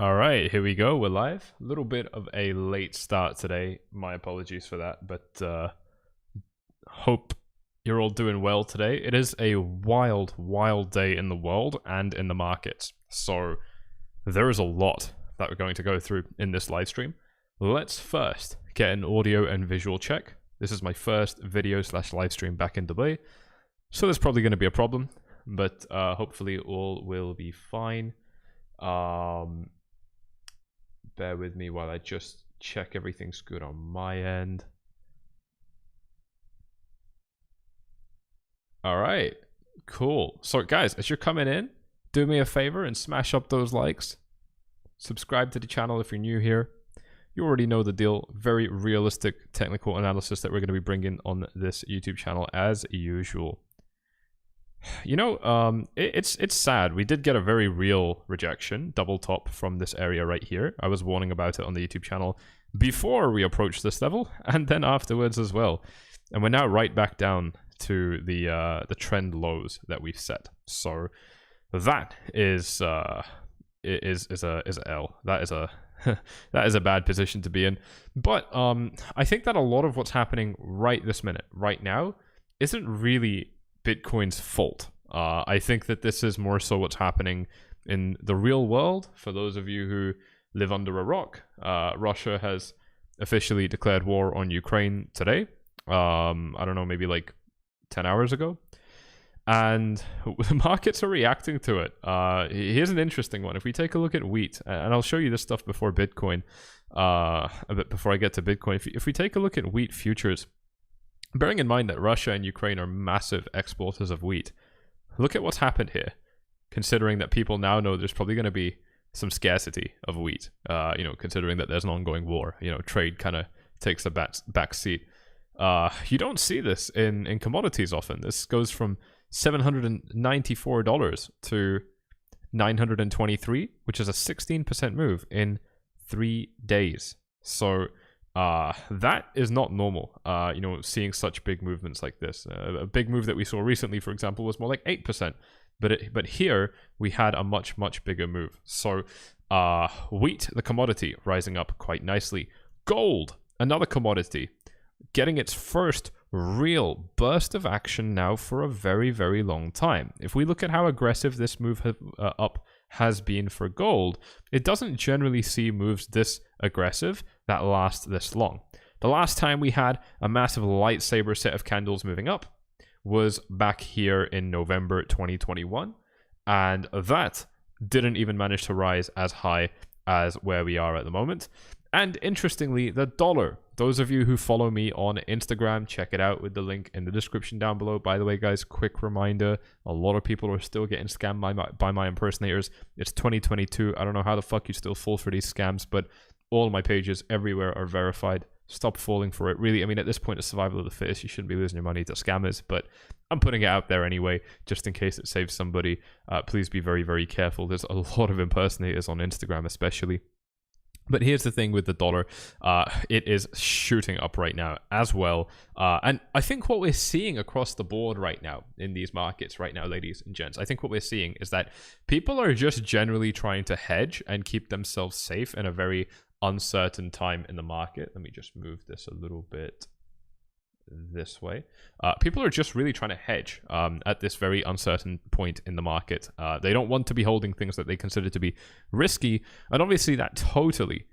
All right, here we go. We're live. A little bit of a late start today. My apologies for that, but hope you're all doing well today. It is a wild, wild day in the world and in the markets. So there is a lot that we're going to go through in this live stream. Let's first get an audio and visual check. This is my first video / live stream back in Dubai. So there's probably going to be a problem, but hopefully all will be fine. Bear with me while I just check everything's good on my end. All right, cool. So guys, as you're coming in, do me a favor and smash up those likes. Subscribe to the channel if you're new here. You already know the deal. Very realistic technical analysis that we're going to be bringing on this YouTube channel as usual. You know, it's sad. We did get a very real rejection, double top from this area right here. I was warning about it on the YouTube channel before we approached this level, and then afterwards as well. And we're now right back down to the trend lows that we've set. So that is a L. That is a that is a bad position to be in. But I think that a lot of what's happening right this minute, right now, isn't really Bitcoin's fault. I think that this is more so what's happening in the real world. For those of you who live under a rock, Russia has officially declared war on Ukraine today. I don't know, maybe like 10 hours ago. And the markets are reacting to it. Here's an interesting one. If we take a look at wheat, and I'll show you this stuff before Bitcoin, a bit before I get to Bitcoin. If we take a look at wheat futures, bearing in mind that Russia and Ukraine are massive exporters of wheat, look at what's happened here, considering that people now know there's probably going to be some scarcity of wheat, you know, considering that there's an ongoing war, you know, trade kind of takes a back seat. You don't see this in commodities often. This goes from $794 to $923, which is a 16% move in 3 days. So that is not normal, you know, seeing such big movements like this. A big move that we saw recently, for example, was more like 8%. But here we had a much, much bigger move. So wheat, the commodity, rising up quite nicely. Gold, another commodity, getting its first real burst of action now for a very, very long time. If we look at how aggressive this move up has been for gold, it doesn't generally see moves this aggressive that last this long. The last time we had a massive lightsaber set of candles moving up was back here in November 2021, and that didn't even manage to rise as high as where we are at the moment. And interestingly, the dollar, those of you who follow me on Instagram, check it out with the link in the description down below. By the way, guys, quick reminder, a lot of people are still getting scammed by my impersonators. It's 2022. I don't know how the fuck you still fall for these scams, but all my pages everywhere are verified. Stop falling for it. Really, I mean, at this point, it's survival of the fittest. You shouldn't be losing your money to scammers, but I'm putting it out there anyway, just in case it saves somebody. Please be very, very careful. There's a lot of impersonators on Instagram, especially. But here's the thing with the dollar, it is shooting up right now as well. And I think what we're seeing across the board right now in these markets right now, ladies and gents, I think what we're seeing is that people are just generally trying to hedge and keep themselves safe in a very uncertain time in the market. Let me just move this a little bit this way. People are just really trying to hedge at this very uncertain point in the market. They don't want to be holding things that they consider to be risky, and obviously that totally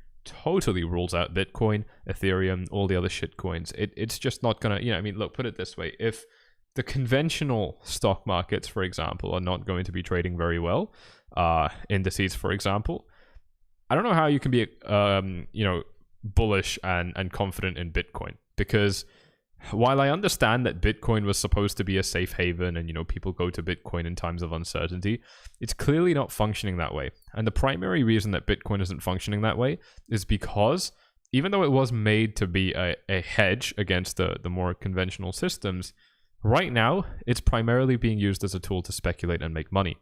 rules out Bitcoin, Ethereum, all the other shit coins. It's just not gonna, you know, I mean, look, put it this way, if the conventional stock markets, for example, are not going to be trading very well, indices, for example, I don't know how you can be you know, bullish and confident in Bitcoin, because while I understand that Bitcoin was supposed to be a safe haven and, you know, people go to Bitcoin in times of uncertainty, it's clearly not functioning that way. And the primary reason that Bitcoin isn't functioning that way is because even though it was made to be a hedge against the more conventional systems, right now it's primarily being used as a tool to speculate and make money.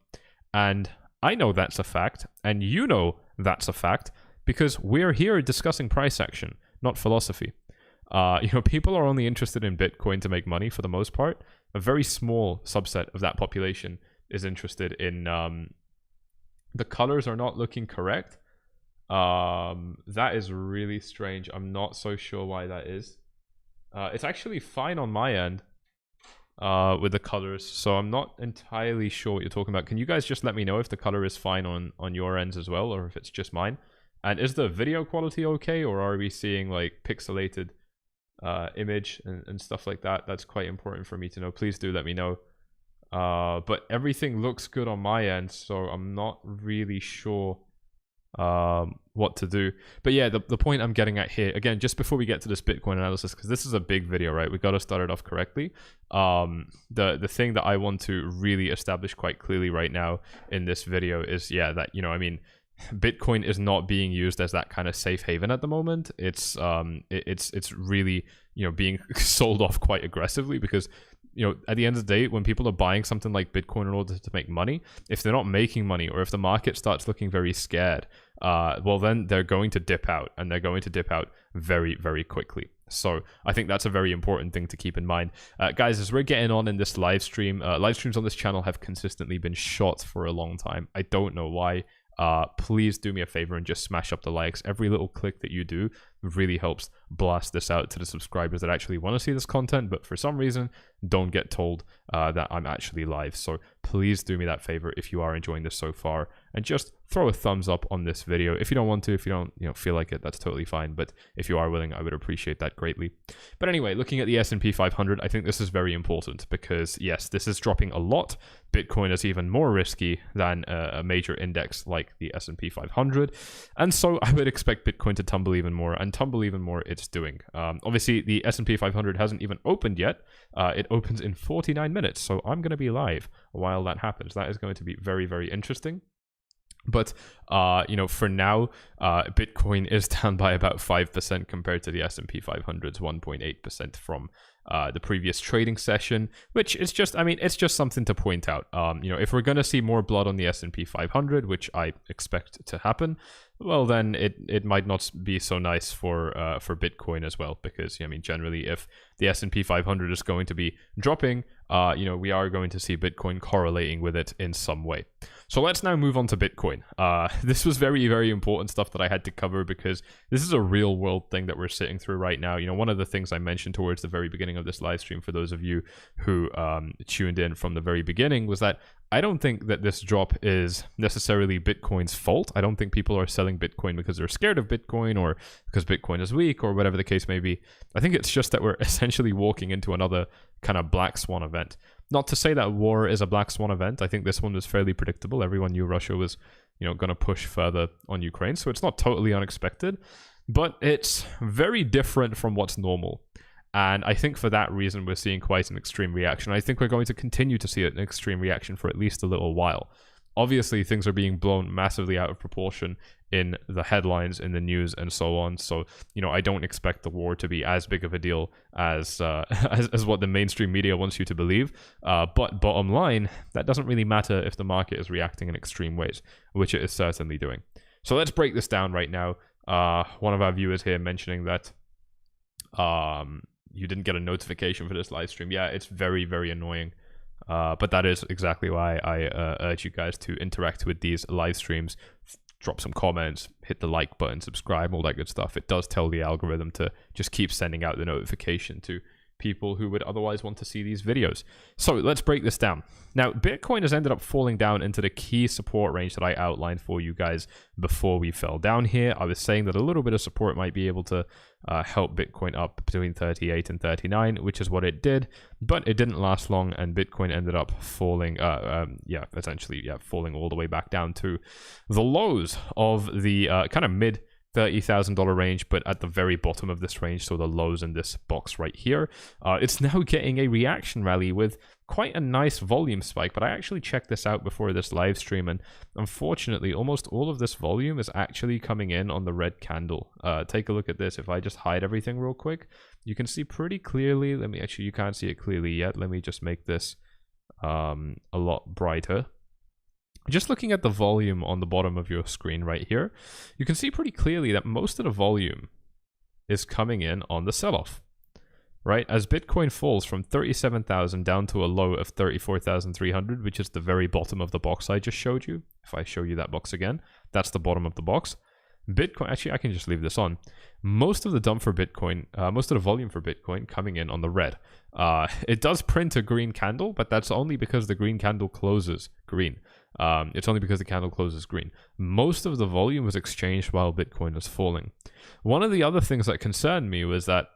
And I know that's a fact, and you know that's a fact, because we're here discussing price action, not philosophy. You know, people are only interested in Bitcoin to make money for the most part. A very small subset of that population is interested in the colors are not looking correct. That is really strange. I'm not so sure why that is. It's actually fine on my end with the colors, so I'm not entirely sure what you're talking about. Can you guys just let me know if the color is fine on your ends as well, or if it's just mine? And is the video quality okay, or are we seeing like pixelated image and stuff like that? That's quite important for me to know. Please do let me know. But everything looks good on my end, so I'm not really sure what to do. But yeah, the point I'm getting at here, again, just before we get to this Bitcoin analysis, because this is a big video, right? We got to start it off correctly. The thing that I want to really establish quite clearly right now in this video is, yeah, that, you know, I mean, Bitcoin is not being used as that kind of safe haven at the moment. It's really, you know, being sold off quite aggressively, because, you know, at the end of the day, when people are buying something like Bitcoin in order to make money, if they're not making money, or if the market starts looking very scared, well, then they're going to dip out, and they're going to dip out very, very quickly. So I think that's a very important thing to keep in mind. Guys, as we're getting on in this live stream, live streams on this channel have consistently been shot for a long time. I don't know why. Please do me a favor and just smash up the likes. Every little click that you do really helps blast this out to the subscribers that actually want to see this content, but for some reason don't get told that I'm actually live. So please do me that favor if you are enjoying this so far, and just throw a thumbs up on this video. If you don't want to, if you don't, you know, feel like it, that's totally fine. But if you are willing, I would appreciate that greatly. But anyway, looking at the S&P 500, I think this is very important, because yes, this is dropping a lot. Bitcoin is even more risky than a major index like the S&P 500, and so I would expect Bitcoin to tumble even more, and tumble even more it's doing. Obviously, the S&P 500 hasn't even opened yet. It opens in 49 minutes, so I'm going to be live while that happens. That is going to be very, very interesting. But, you know, for now, Bitcoin is down by about 5% compared to the S&P 500's 1.8% from the previous trading session, which is just, I mean, it's just something to point out. You know, if we're going to see more blood on the S&P 500, which I expect to happen, well, then it might not be so nice for Bitcoin as well, because, I mean, generally, if the S&P 500 is going to be dropping, you know, we are going to see Bitcoin correlating with it in some way. So let's now move on to Bitcoin. This was very, very important stuff that I had to cover, because this is a real world thing that we're sitting through right now. You know, one of the things I mentioned towards the very beginning of this live stream, for those of you who tuned in from the very beginning, was that I don't think that this drop is necessarily Bitcoin's fault. I don't think people are selling Bitcoin because they're scared of Bitcoin, or because Bitcoin is weak, or whatever the case may be. I think it's just that we're essentially walking into another kind of black swan event. Not to say that war is a black swan event. I think this one was fairly predictable. Everyone knew Russia was, you know, going to push further on Ukraine, so it's not totally unexpected, but it's very different from what's normal. And I think for that reason, we're seeing quite an extreme reaction. I think we're going to continue to see an extreme reaction for at least a little while. Obviously, things are being blown massively out of proportion in the headlines, in the news, and so on. So, you know, I don't expect the war to be as big of a deal as as what the mainstream media wants you to believe. But bottom line, that doesn't really matter if the market is reacting in extreme ways, which it is certainly doing. So let's break this down right now. One of our viewers here mentioning that you didn't get a notification for this live stream. Yeah, it's very, very annoying. But that is exactly why I urge you guys to interact with these live streams. Drop some comments, hit the like button, subscribe, all that good stuff. It does tell the algorithm to just keep sending out the notification to people who would otherwise want to see these videos. So let's break this down. Now, Bitcoin has ended up falling down into the key support range that I outlined for you guys before we fell down here. I was saying that a little bit of support might be able to help Bitcoin up between 38 and 39, which is what it did, but it didn't last long, and Bitcoin ended up falling, essentially falling all the way back down to the lows of the kind of mid $30,000 range, but at the very bottom of this range, so the lows in this box right here. It's now getting a reaction rally with quite a nice volume spike, but I actually checked this out before this live stream, and unfortunately almost all of this volume is actually coming in on the red candle. Take a look at this. If I just hide everything real quick, you can see pretty clearly. You can't see it clearly yet. Let me just make this a lot brighter. Just looking at the volume on the bottom of your screen right here, you can see pretty clearly that most of the volume is coming in on the sell-off, right? As Bitcoin falls from 37,000 down to a low of 34,300, which is the very bottom of the box I just showed you. If I show you that box again, that's the bottom of the box. Bitcoin, actually, I can just leave this on. Most of the dump for Bitcoin, most of the volume for Bitcoin coming in on the red. It does print a green candle, but that's only because the green candle closes green. It's only because the candle closes green. Most of the volume was exchanged while Bitcoin was falling. One of the other things that concerned me was that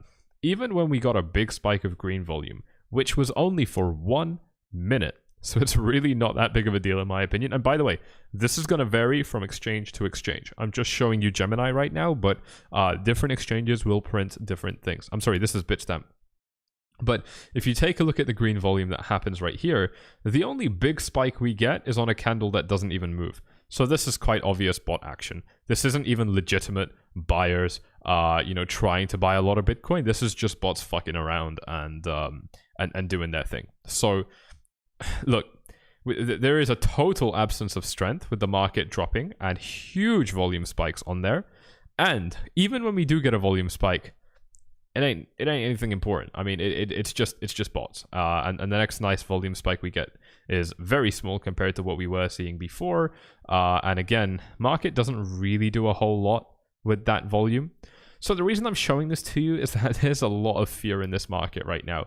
even when we got a big spike of green volume, which was only for 1 minute, so it's really not that big of a deal in my opinion. And by the way, this is going to vary from exchange to exchange. I'm just showing you Gemini right now, but different exchanges will print different things. I'm sorry, this is Bitstamp. But if you take a look at the green volume that happens right here, the only big spike we get is on a candle that doesn't even move. So this is quite obvious bot action. This isn't even legitimate buyers, trying to buy a lot of Bitcoin. This is just bots fucking around and doing their thing. So look, there is a total absence of strength with the market dropping and huge volume spikes on there. And even when we do get a volume spike, it ain't anything important. I mean, it's just bots. And the next nice volume spike we get is very small compared to what we were seeing before. And again, market doesn't really do a whole lot with that volume. So the reason I'm showing this to you is that there's a lot of fear in this market right now.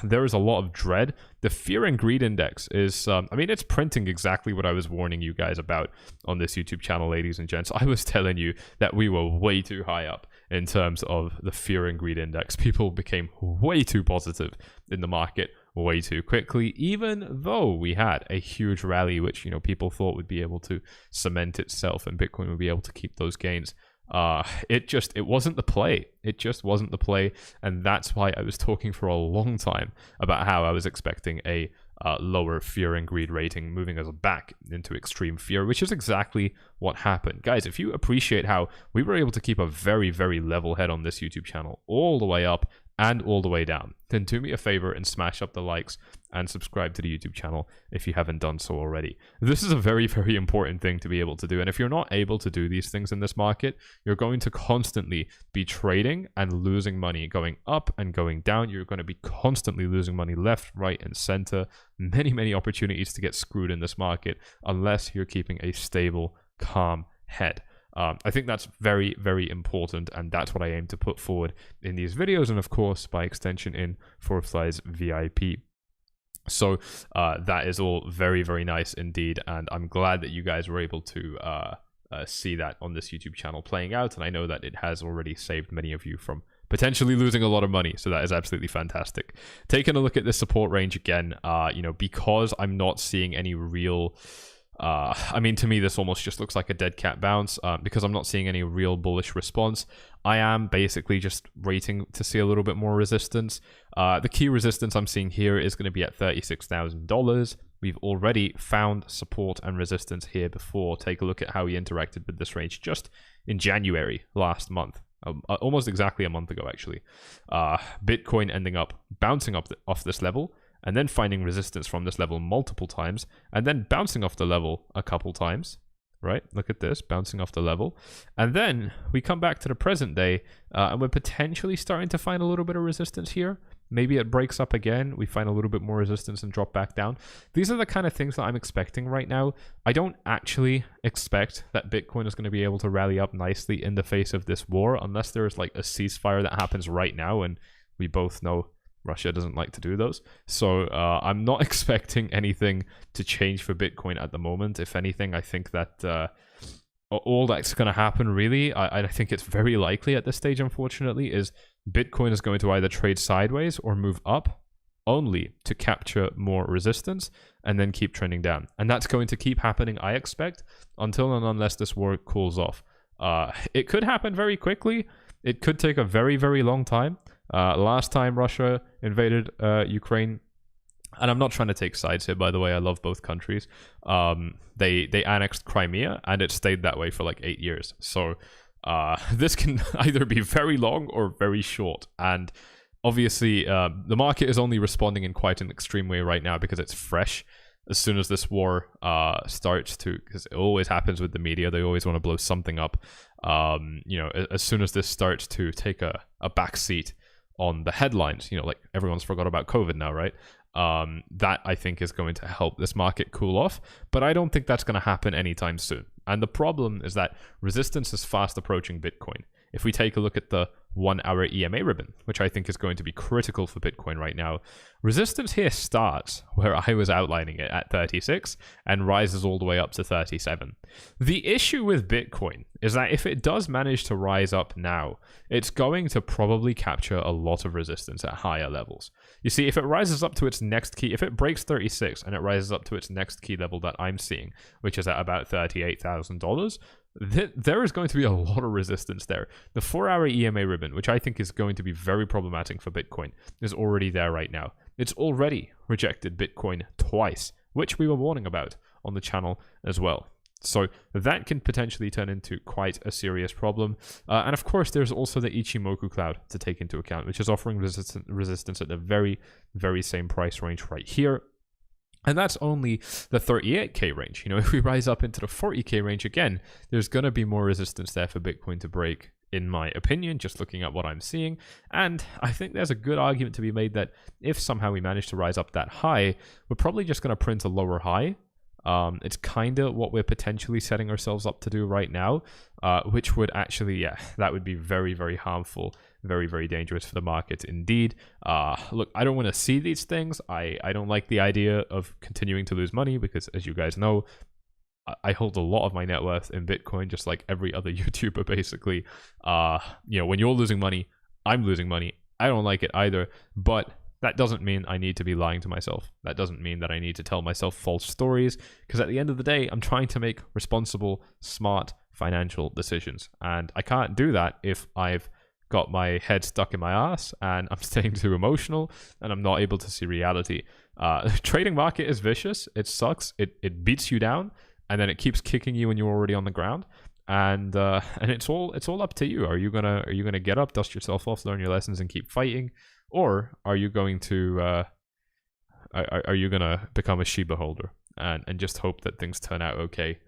There is a lot of dread. The fear and greed index is, it's printing exactly what I was warning you guys about on this YouTube channel, ladies and gents. I was telling you that we were way too high up in terms of the fear and greed index. People became way too positive in the market way too quickly, even though we had a huge rally, which, people thought would be able to cement itself and Bitcoin would be able to keep those gains. It wasn't the play. It just wasn't the play. And that's why I was talking for a long time about how I was expecting a lower fear and greed rating, moving us back into extreme fear, which is exactly what happened. Guys, if you appreciate how we were able to keep a very, very level head on this YouTube channel all the way up and all the way down, then do me a favor and smash up the likes and subscribe to the YouTube channel if you haven't done so already. This is a very, very important thing to be able to do. And if you're not able to do these things in this market, you're going to constantly be trading and losing money, going up and going down. You're going to be constantly losing money left, right, and center. Many, many opportunities to get screwed in this market unless you're keeping a stable, calm head. I think that's very, very important, and that's what I aim to put forward in these videos, and of course, by extension, in 𝗪𝗪𝗪's VIP. So that is all very, very nice indeed, and I'm glad that you guys were able to see that on this YouTube channel playing out, and I know that it has already saved many of you from potentially losing a lot of money, so that is absolutely fantastic. Taking a look at this support range again, because I'm not seeing any real... to me, this almost just looks like a dead cat bounce because I'm not seeing any real bullish response. I am basically just waiting to see a little bit more resistance. The key resistance I'm seeing here is going to be at $36,000. We've already found support and resistance here before. Take a look at how we interacted with this range just in January last month. Almost exactly a month ago, actually. Bitcoin ending up bouncing up off this level, and then finding resistance from this level multiple times, and then bouncing off the level a couple times, right? Look at this, bouncing off the level. And then we come back to the present day, and we're potentially starting to find a little bit of resistance here. Maybe it breaks up again, we find a little bit more resistance and drop back down. These are the kind of things that I'm expecting right now. I don't actually expect that Bitcoin is going to be able to rally up nicely in the face of this war, unless there's like a ceasefire that happens right now, and we both know Russia doesn't like to do those. So I'm not expecting anything to change for Bitcoin at the moment. If anything, I think that all that's going to happen, really, I think it's very likely at this stage, unfortunately, is Bitcoin is going to either trade sideways or move up, only to capture more resistance and then keep trending down. And that's going to keep happening, I expect, until and unless this war cools off. It could happen very quickly. It could take a very, very long time. Last time Russia invaded Ukraine, and I'm not trying to take sides here, by the way, I love both countries. They annexed Crimea, and it stayed that way for like 8 years. So this can either be very long or very short. And obviously, the market is only responding in quite an extreme way right now because it's fresh. As soon as this war starts to, because it always happens with the media, they always want to blow something up. As soon as this starts to take a backseat on the headlines, like everyone's forgot about COVID now, right? That I think is going to help this market cool off, but I don't think that's going to happen anytime soon. And the problem is that resistance is fast approaching Bitcoin. If we take a look at the 1 hour EMA ribbon, which I think is going to be critical for Bitcoin right now, resistance here starts where I was outlining it at 36 and rises all the way up to 37. The issue with Bitcoin is that if it does manage to rise up now, it's going to probably capture a lot of resistance at higher levels. You see, if it rises up to its next key, if it breaks 36 and it rises up to its next key level that I'm seeing, which is at about $38,000, there is going to be a lot of resistance there. The 4 hour EMA ribbon, which I think is going to be very problematic for Bitcoin, is already there right now. It's already rejected Bitcoin twice, which we were warning about on the channel as well. So that can potentially turn into quite a serious problem. And of course, there's also the Ichimoku cloud to take into account, which is offering resistance at the very, very same price range right here. And that's only the 38K range. You know, if we rise up into the 40K range again, there's going to be more resistance there for Bitcoin to break, in my opinion, just looking at what I'm seeing. And I think there's a good argument to be made that if somehow we manage to rise up that high, we're probably just going to print a lower high. It's kind of what we're potentially setting ourselves up to do right now, which would actually, yeah, that would be very, very harmful, very, very dangerous for the market indeed. Look, I don't want to see these things. I don't like the idea of continuing to lose money because, as you guys know, I hold a lot of my net worth in Bitcoin, just like every other YouTuber, basically. You know, when you're losing money, I'm losing money. I don't like it either, but that doesn't mean I need to be lying to myself. That doesn't mean that I need to tell myself false stories, because at the end of the day, I'm trying to make responsible, smart financial decisions. And I can't do that if I've got my head stuck in my ass and I'm staying too emotional and I'm not able to see reality. The trading market is vicious. It sucks. It beats you down and then it keeps kicking you when you're already on the ground. And it's all up to you. Are you gonna get up, dust yourself off, learn your lessons, and keep fighting? Or are you going to become a Shiba holder and just hope that things turn out okay?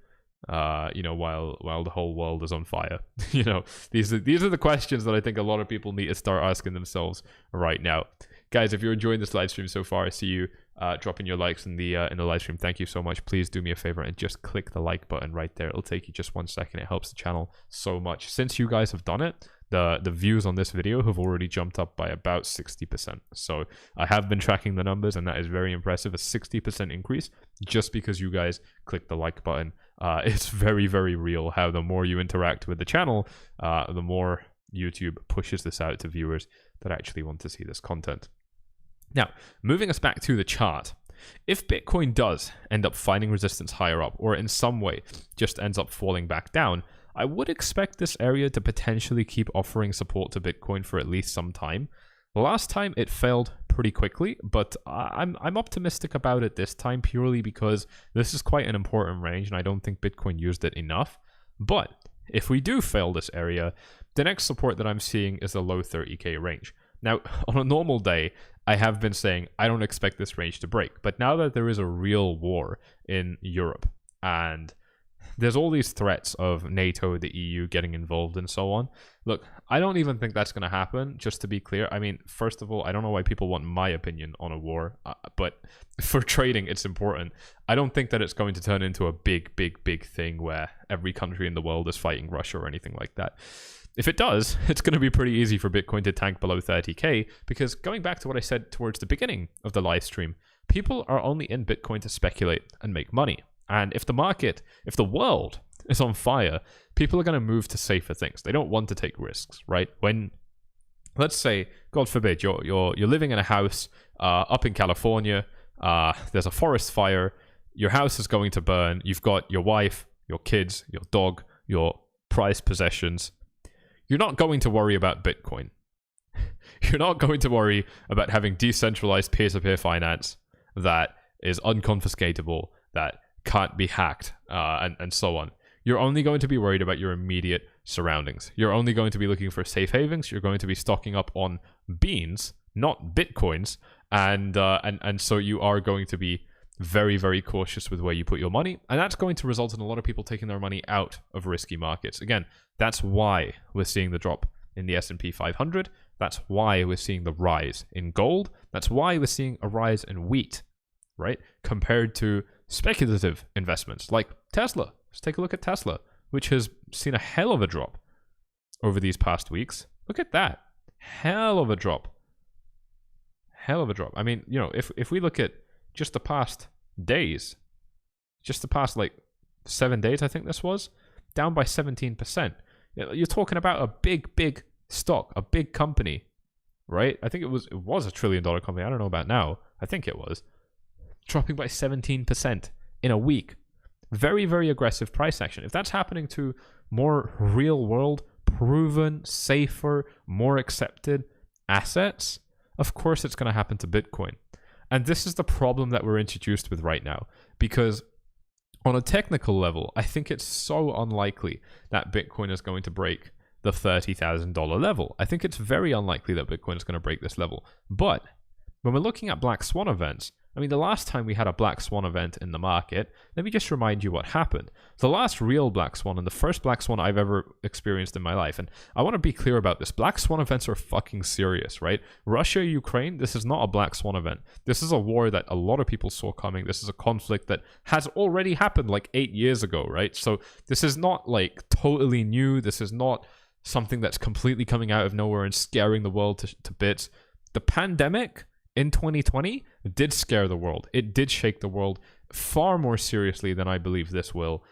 You know, while the whole world is on fire. You know, these are the questions that I think a lot of people need to start asking themselves right now. Guys, if you're enjoying this live stream so far, I see you dropping your likes in the live stream. Thank you so much. Please do me a favor and just click the like button right there. It'll take you just 1 second. It helps the channel so much. Since you guys have done it, the views on this video have already jumped up by about 60%. So I have been tracking the numbers, and that is very impressive. A 60% increase just because you guys click the like button. It's very, very real how the more you interact with the channel, the more YouTube pushes this out to viewers that actually want to see this content. Now, moving us back to the chart. If Bitcoin does end up finding resistance higher up, or in some way just ends up falling back down, I would expect this area to potentially keep offering support to Bitcoin for at least some time. Last time it failed pretty quickly, but I'm optimistic about it this time purely because this is quite an important range and I don't think Bitcoin used it enough. But if we do fail this area, the next support that I'm seeing is the low 30K range. Now, on a normal day, I have been saying I don't expect this range to break, but now that there is a real war in Europe and there's all these threats of NATO, the EU getting involved and so on. Look, I don't even think that's going to happen, just to be clear. I mean, first of all, I don't know why people want my opinion on a war, but for trading, it's important. I don't think that it's going to turn into a big thing where every country in the world is fighting Russia or anything like that. If it does, it's going to be pretty easy for Bitcoin to tank below 30K because going back to what I said towards the beginning of the live stream, people are only in Bitcoin to speculate and make money. And if the world is on fire, people are going to move to safer things. They don't want to take risks, right? When, let's say, God forbid, you're living in a house up in California, there's a forest fire, your house is going to burn, you've got your wife, your kids, your dog, your prized possessions. You're not going to worry about Bitcoin. You're not going to worry about having decentralized peer-to-peer finance that is unconfiscatable, that can't be hacked, and so on. You're only going to be worried about your immediate surroundings. You're only going to be looking for safe havens. You're going to be stocking up on beans, not Bitcoins, and so you are going to be very, very cautious with where you put your money, and that's going to result in a lot of people taking their money out of risky markets. Again, that's why we're seeing the drop in the S&P 500. That's why we're seeing the rise in gold. That's why we're seeing a rise in wheat, right? Compared to speculative investments like Tesla, Let's take a look at Tesla, which has seen a hell of a drop over these past weeks. Look at that. Hell of a drop. Hell of a drop. I mean, you know, if we look at just the past days, just the past like 7 days, I think this was, down by 17%. You're talking about a big stock, a big company, right? I think it was a $1 trillion company. I don't know about now. I think it was dropping by 17% in a week. Very, very aggressive price action. If that's happening to more real world, proven, safer, more accepted assets, of course it's going to happen to Bitcoin. And this is the problem that we're introduced with right now, because on a technical level, I think it's so unlikely that Bitcoin is going to break the $30,000 level. I think it's very unlikely that Bitcoin is going to break this level. But when we're looking at black swan events, I mean, the last time we had a black swan event in the market, let me just remind you what happened. The last real black swan and the first black swan I've ever experienced in my life, and I want to be clear about this, black swan events are fucking serious, right? Russia, Ukraine, this is not a black swan event. This is a war that a lot of people saw coming. This is a conflict that has already happened like 8 years ago, right? So this is not like totally new. This is not something that's completely coming out of nowhere and scaring the world to bits. The pandemic in 2020 did scare the world. It did shake the world far more seriously than I believe this will.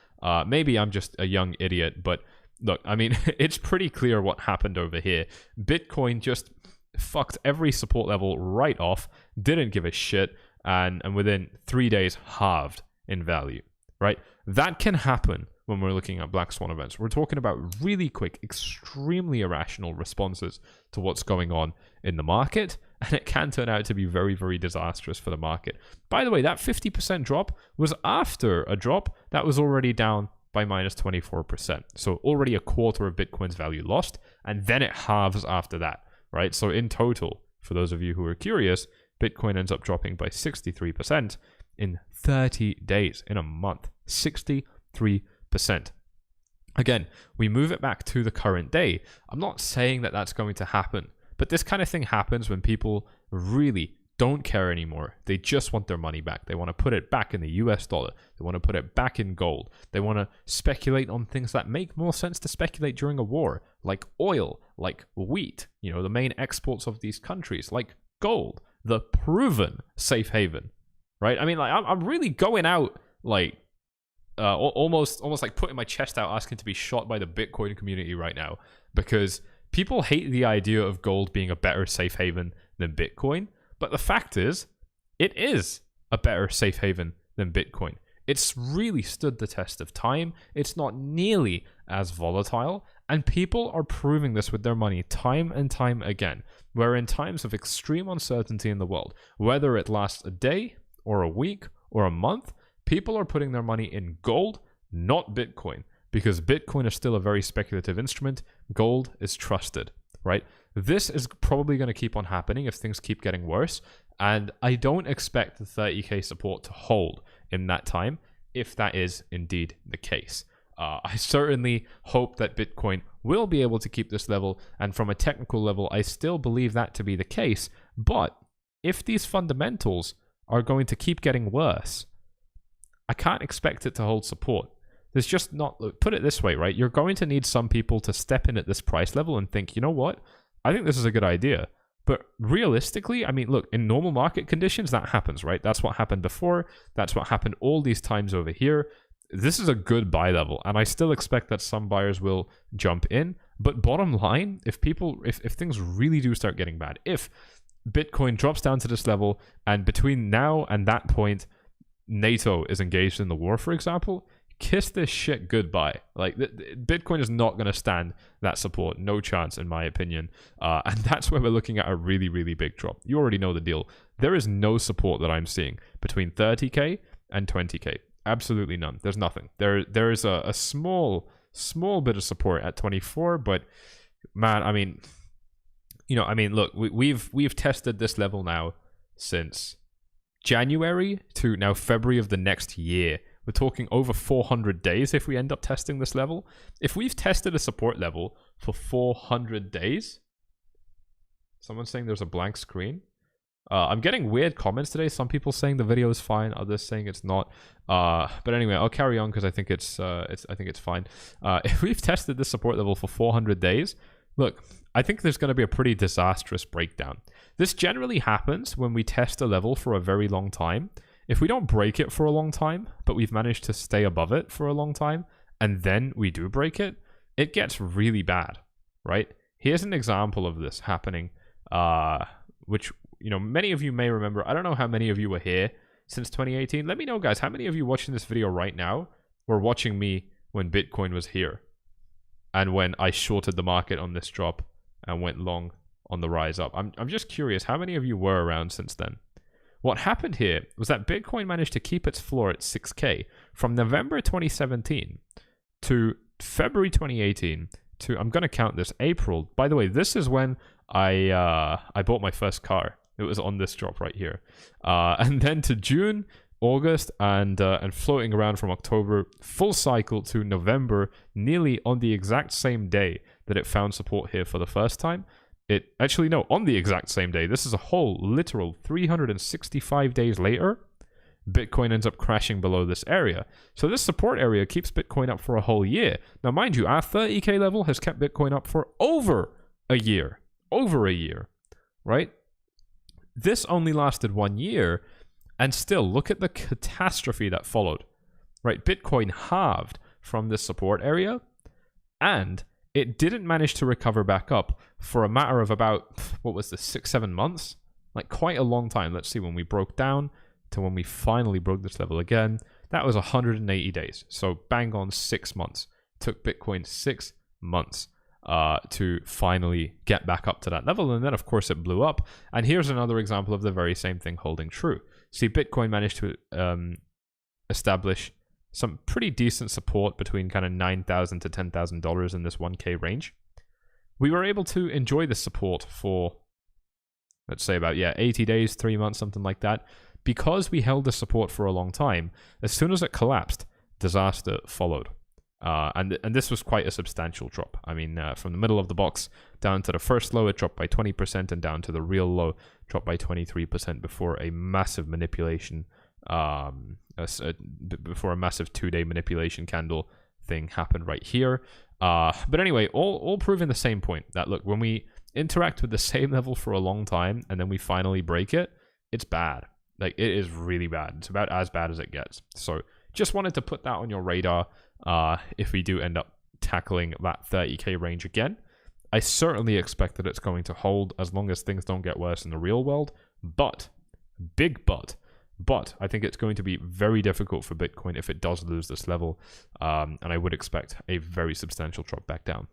Maybe I'm just a young idiot, but look, I mean, it's pretty clear what happened over here. Bitcoin just fucked every support level right off, didn't give a shit, and within 3 days halved in value, right? That can happen when we're looking at black swan events. We're talking about really quick, extremely irrational responses to what's going on in the market, and it can turn out to be very, very disastrous for the market. By the way, that 50% drop was after a drop that was already down by minus 24%. So already a quarter of Bitcoin's value lost, and then it halves after that, right? So in total, for those of you who are curious, Bitcoin ends up dropping by 63% in 30 days, in a month. 63%. Again, we move it back to the current day. I'm not saying that that's going to happen, but this kind of thing happens when people really don't care anymore. They just want their money back. They want to put it back in the US dollar. They want to put it back in gold. They want to speculate on things that make more sense to speculate during a war, like oil, like wheat, you know, the main exports of these countries, like gold, the proven safe haven, right? I mean, like, I'm really going out, like, almost like putting my chest out, asking to be shot by the Bitcoin community right now, because people hate the idea of gold being a better safe haven than Bitcoin. But the fact is, it is a better safe haven than Bitcoin. It's really stood the test of time. It's not nearly as volatile. And people are proving this with their money time and time again. Where in times of extreme uncertainty in the world, whether it lasts a day or a week or a month, people are putting their money in gold, not Bitcoin. Because Bitcoin is still a very speculative instrument. Gold is trusted, right? This is probably going to keep on happening if things keep getting worse. And I don't expect the 30K support to hold in that time, if that is indeed the case. I certainly hope that Bitcoin will be able to keep this level. And from a technical level, I still believe that to be the case. But if these fundamentals are going to keep getting worse, I can't expect it to hold support. There's just not, put it this way, right? You're going to need some people to step in at this price level and think, you know what? I think this is a good idea. But realistically, I mean, look, in normal market conditions, that happens, right? That's what happened before. That's what happened all these times over here. This is a good buy level, and I still expect that some buyers will jump in. But bottom line, if things really do start getting bad, if Bitcoin drops down to this level, and between now and that point, NATO is engaged in the war, for example, kiss this shit goodbye. Like, Bitcoin is not going to stand that support. No chance, in my opinion. And that's where we're looking at a really, really big drop. You already know the deal. There is no support that I'm seeing between 30K and 20K. Absolutely none. There's nothing. There is a small bit of support at 24, but man, I mean, you know, I mean, look, we've tested this level now since January to now February of the next year. We're talking over 400 days if we end up testing this level. If we've tested a support level for 400 days, someone's saying there's a blank screen. I'm getting weird comments today. Some people saying the video is fine, others saying it's not. But anyway, I'll carry on because I think it's fine. If we've tested this support level for 400 days, look, I think there's going to be a pretty disastrous breakdown. This generally happens when we test a level for a very long time. If we don't break it for a long time, but we've managed to stay above it for a long time, and then we do break it, it gets really bad, right? Here's an example of this happening, which, you know, many of you may remember. I don't know how many of you were here since 2018. Let me know, guys, how many of you watching this video right now were watching me when Bitcoin was here and when I shorted the market on this drop and went long on the rise up. I'm just curious, how many of you were around since then? What happened here was that Bitcoin managed to keep its floor at 6K from November 2017 to February 2018 to, I'm going to count this, April. By the way, this is when I bought my first car. It was on this drop right here. And then to June, August, and floating around from October, full cycle to November, nearly on the exact same day that it found support here for the first time. It actually, no, on the exact same day. This is a whole literal 365 days later, Bitcoin ends up crashing below this area. So this support area keeps Bitcoin up for a whole year. Now, mind you, our 30K level has kept Bitcoin up for over a year. Over a year, right? This only lasted 1 year, and still, look at the catastrophe that followed, right? Bitcoin halved from this support area, and it didn't manage to recover back up for a matter of about, what was this, 6-7 months? Like quite a long time. Let's see, when we broke down to when we finally broke this level again, that was 180 days. So bang on 6 months. Took Bitcoin 6 months to finally get back up to that level. And then, of course, it blew up. And here's another example of the very same thing holding true. See, Bitcoin managed to establish some pretty decent support between kind of $9,000 to $10,000 in this 1K range. We were able to enjoy this support for, let's say, about 80 days, 3 months, something like that. Because we held the support for a long time, as soon as it collapsed, disaster followed. And this was quite a substantial drop. I mean, from the middle of the box down to the first low, it dropped by 20%, and down to the real low, dropped by 23% before a massive manipulation, before a massive 2-day manipulation candle thing happened right here. But anyway, all proving the same point, that look, when we interact with the same level for a long time and then we finally break it, it's bad. Like, it is really bad. It's about as bad as it gets. So just wanted to put that on your radar if we do end up tackling that 30K range again. I certainly expect that it's going to hold as long as things don't get worse in the real world. But, big but I think it's going to be very difficult for Bitcoin if it does lose this level. And I would expect a very substantial drop back down.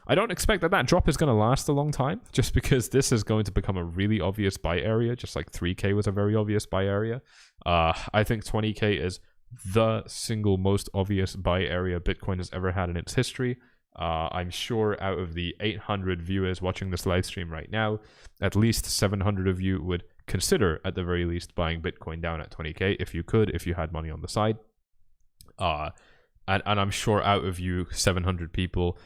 I don't expect that drop is going to last a long time, just because this is going to become a really obvious buy area, just like 3K was a very obvious buy area. I think 20K is the single most obvious buy area Bitcoin has ever had in its history. I'm sure out of the 800 viewers watching this live stream right now, at least 700 of you would consider, at the very least, buying Bitcoin down at 20K if you could, if you had money on the side. And I'm sure out of you 700 people,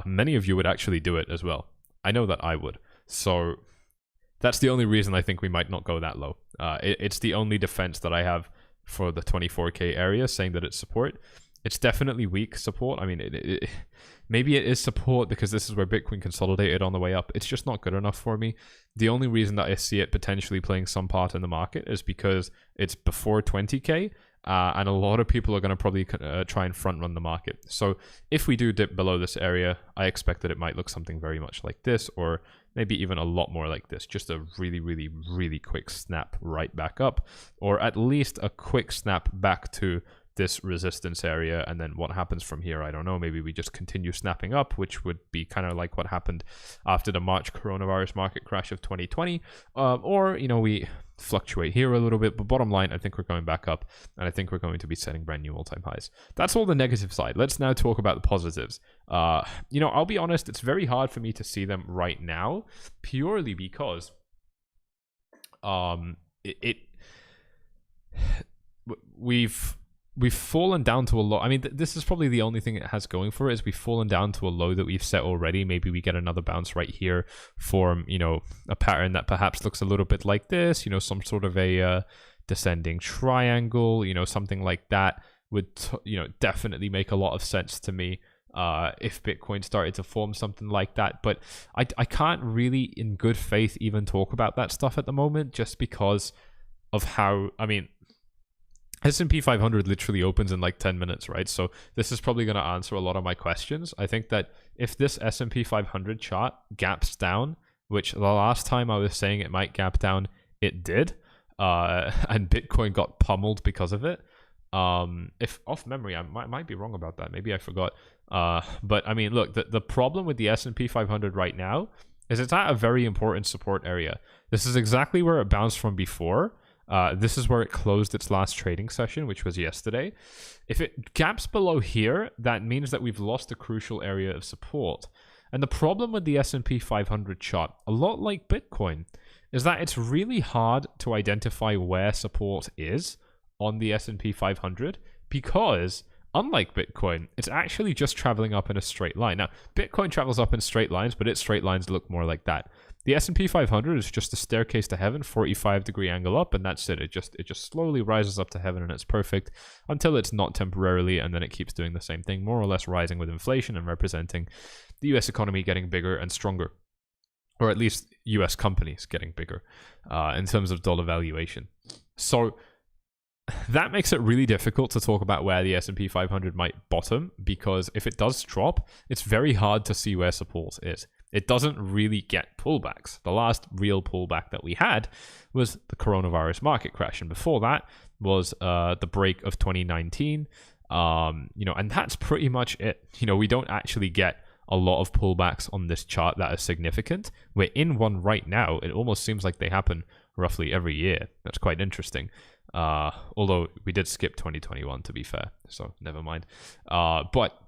many of you would actually do it as well. I know that I would. So that's the only reason I think we might not go that low. It's the only defense that I have for the 24K area, saying that it's support. It's definitely weak support. I mean, maybe it is support because this is where Bitcoin consolidated on the way up. It's just not good enough for me. The only reason that I see it potentially playing some part in the market is because it's before 20K. And a lot of people are going to probably try and front run the market. So if we do dip below this area, I expect that it might look something very much like this, or maybe even a lot more like this. Just a really, really, really quick snap right back up, or at least a quick snap back to this resistance area. And then what happens from here, I don't know. Maybe we just continue snapping up, which would be kind of like what happened after the March coronavirus market crash of 2020. Or, you know, we fluctuate here a little bit, but bottom line, I think we're going back up, and I think we're going to be setting brand new all-time highs. That's all the negative side. Let's now talk about the positives. You know, I'll be honest, it's very hard for me to see them right now, purely because we've we've fallen down to a low. I mean, this is probably the only thing it has going for it, is we've fallen down to a low that we've set already. Maybe we get another bounce right here, form, you know, a pattern that perhaps looks a little bit like this, you know, some sort of a descending triangle, you know, something like that would, you know, definitely make a lot of sense to me. If Bitcoin started to form something like that. But I can't really in good faith even talk about that stuff at the moment, just because of how, I mean, S&P 500 literally opens in like 10 minutes, right? So this is probably going to answer a lot of my questions. I think that if this S&P 500 chart gaps down, which the last time I was saying it might gap down, it did, and Bitcoin got pummeled because of it. If off memory, I might be wrong about that. Maybe I forgot. But I mean, look, the problem with the S&P 500 right now is it's at a very important support area. This is exactly where it bounced from before. This is where it closed its last trading session, which was yesterday. If it gaps below here, that means that we've lost a crucial area of support. And the problem with the S&P 500 chart, a lot like Bitcoin, is that it's really hard to identify where support is on the S&P 500, because unlike Bitcoin, it's actually just traveling up in a straight line. Now, Bitcoin travels up in straight lines, but its straight lines look more like that. The S&P 500 is just a staircase to heaven, 45-degree angle up, and that's it. It just slowly rises up to heaven, and it's perfect until it's not temporarily, and then it keeps doing the same thing, more or less rising with inflation and representing the US economy getting bigger and stronger, or at least US companies getting bigger in terms of dollar valuation. So that makes it really difficult to talk about where the S&P 500 might bottom, because if it does drop, it's very hard to see where support is. It doesn't really get pullbacks. The last real pullback that we had was the coronavirus market crash, and before that was the break of 2019. You know, and that's pretty much it. You know, we don't actually get a lot of pullbacks on this chart that are significant. We're in one right now. It almost seems like they happen roughly every year. That's quite interesting. Although we did skip 2021, to be fair, so never mind. But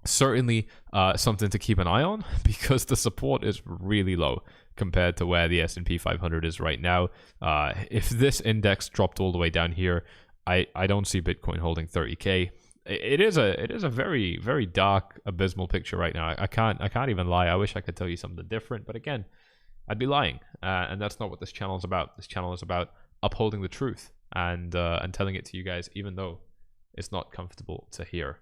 certainly something to keep an eye on, because the support is really low compared to where the S&P 500 is right now. If this index dropped all the way down here, I don't see Bitcoin holding 30K. It is a very, very dark, abysmal picture right now. I can't even lie. I wish I could tell you something different, but again, I'd be lying, and that's not what this channel is about. This channel is about upholding the truth and telling it to you guys, even though it's not comfortable to hear.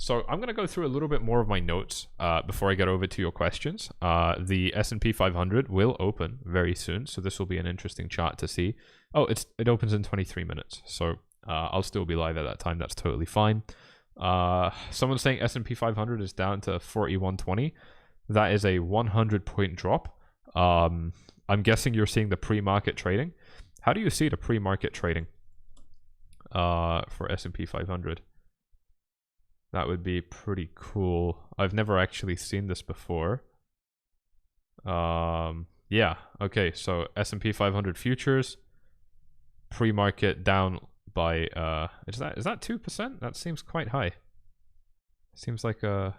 So I'm going to go through a little bit more of my notes before I get over to your questions. The S&P 500 will open very soon, so this will be an interesting chart to see. Oh, it opens in 23 minutes, so I'll still be live at that time. That's totally fine. Someone's saying S&P 500 is down to 4120. That is a 100-point drop. I'm guessing you're seeing the pre-market trading. How do you see the pre-market trading for S&P 500? That would be pretty cool. I've never actually seen this before. Yeah, okay, so S&P 500 futures, pre-market down by, is that 2%? That seems quite high. Seems like a,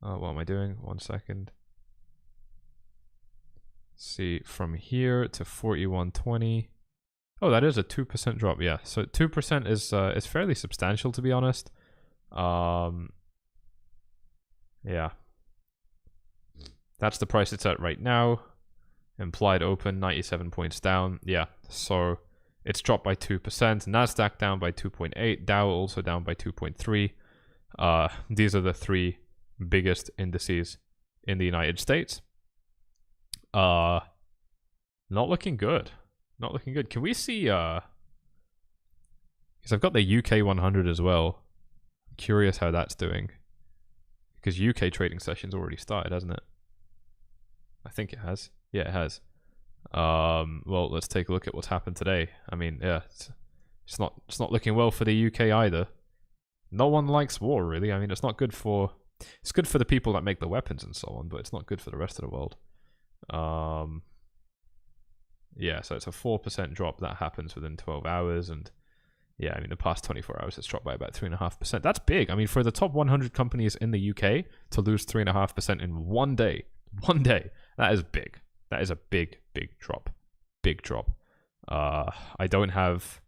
what am I doing? 1 second. See, from here to 4120. Oh, that is a 2% drop, yeah. So 2% is fairly substantial, to be honest. Yeah, that's the price it's at right now. Implied open 97 points down. Yeah, so it's dropped by 2%. Nasdaq down by 2.8. Dow also down by 2.3. These are the three biggest indices in the United States. Not looking good. Not looking good. Can we see because I've got the UK 100 as well. Curious how that's doing, because UK trading session's already started, hasn't it? I think it has. Yeah, it has. Well, let's take a look at what's happened today. I mean, yeah, it's not looking well for the UK either. No one likes war, really. I mean, it's not good for, it's good for the people that make the weapons and so on, but it's not good for the rest of the world. Yeah, so it's a 4% drop that happens within 12 hours, and yeah, I mean, the past 24 hours, it's dropped by about 3.5%. That's big. I mean, for the top 100 companies in the UK to lose 3.5% in one day, that is big. That is a big, big drop. Big drop. I don't have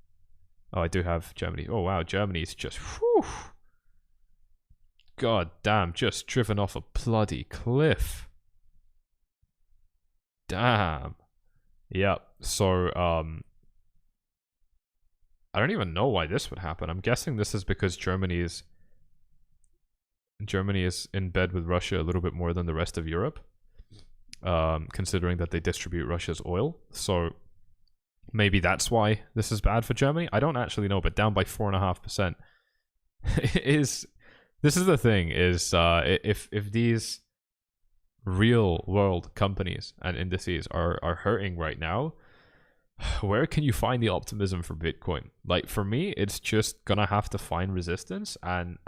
Oh, I do have Germany. Oh, wow. Germany's just, whew, god damn, just driven off a bloody cliff. Damn. Yep. So, I don't even know why this would happen. I'm guessing this is because Germany is in bed with Russia a little bit more than the rest of Europe, considering that they distribute Russia's oil. So maybe that's why this is bad for Germany. I don't actually know, but down by 4.5% is. This is the thing: is if these real world companies and indices are hurting right now, where can you find the optimism for Bitcoin? Like, for me, it's just gonna have to find resistance and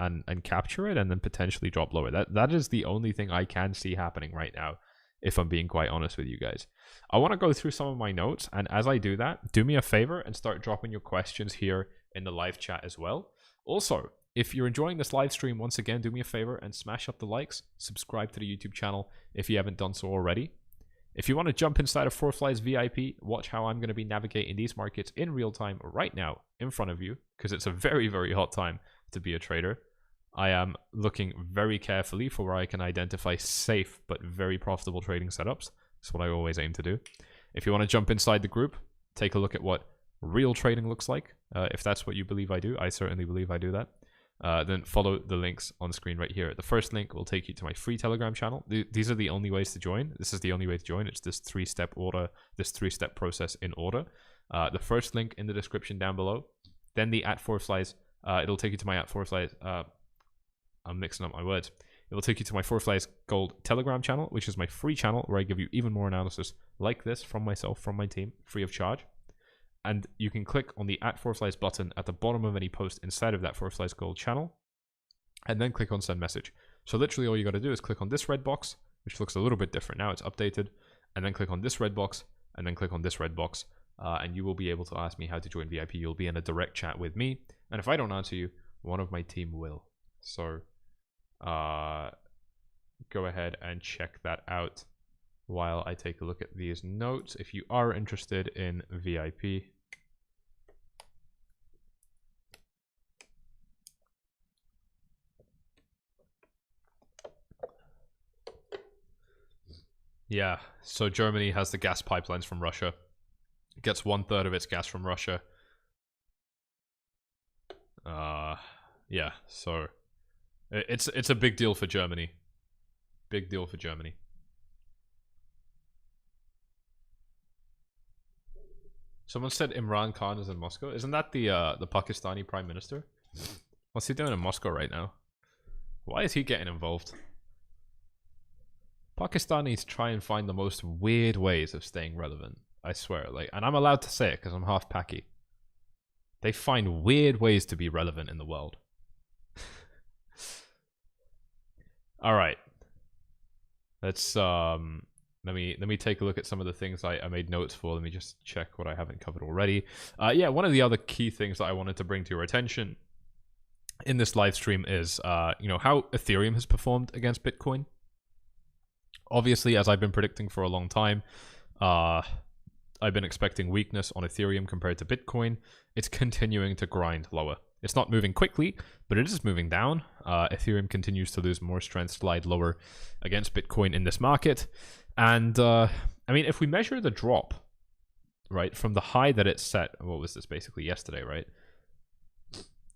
capture it, and then potentially drop lower. That is the only thing I can see happening right now, if I'm being quite honest with you guys. I want to go through some of my notes, and as I do that, do me a favor and start dropping your questions here in the live chat as well. Also, if you're enjoying this live stream, once again, do me a favor and smash up the likes, subscribe to the YouTube channel if you haven't done so already. If you want to jump inside of 𝗪𝗪𝗡 VIP, watch how I'm going to be navigating these markets in real time right now in front of you, because it's a very, very hot time to be a trader. I am looking very carefully for where I can identify safe but very profitable trading setups. That's what I always aim to do. If you want to jump inside the group, take a look at what real trading looks like. If that's what you believe I do, I certainly believe I do that. Then follow the links on screen right here. The first link will take you to my free Telegram channel. These are the only ways to join. This is the only way to join. It's this three-step process in order. The first link in the description down below. Then the @4flies. It'll take you to my @4flies. I'm mixing up my words. It will take you to my 𝗪𝗪𝗡 Gold Telegram channel, which is my free channel where I give you even more analysis like this from myself, from my team, free of charge. And you can click on the @4flies button at the bottom of any post inside of that 𝗪𝗪𝗡 Gold channel, and then click on send message. So literally all you got to do is click on this red box, which looks a little bit different now, it's updated, and then click on this red box, and then click on this red box, and you will be able to ask me how to join VIP. You'll be in a direct chat with me, and if I don't answer you, one of my team will. So go ahead and check that out while I take a look at these notes if you are interested in VIP. Yeah, so Germany has the gas pipelines from Russia. It gets 1/3 of its gas from Russia. Yeah, so it's a big deal for Germany. Big deal for Germany. Someone said Imran Khan is in Moscow. Isn't that the Pakistani Prime Minister? What's he doing in Moscow right now? Why is he getting involved? Pakistanis try and find the most weird ways of staying relevant. I swear, like, and I'm allowed to say it because I'm half Paki. They find weird ways to be relevant in the world. All right, let's let me take a look at some of the things I made notes for. Let me just check what I haven't covered already. Yeah, one of the other key things that I wanted to bring to your attention in this live stream is you know, how Ethereum has performed against Bitcoin. Obviously, as I've been predicting for a long time, I've been expecting weakness on Ethereum compared to Bitcoin. It's continuing to grind lower. It's not moving quickly, but it is moving down. Ethereum continues to lose more strength, slide lower against Bitcoin in this market. And I mean, if we measure the drop, right, from the high that it set, what was this, basically yesterday, right?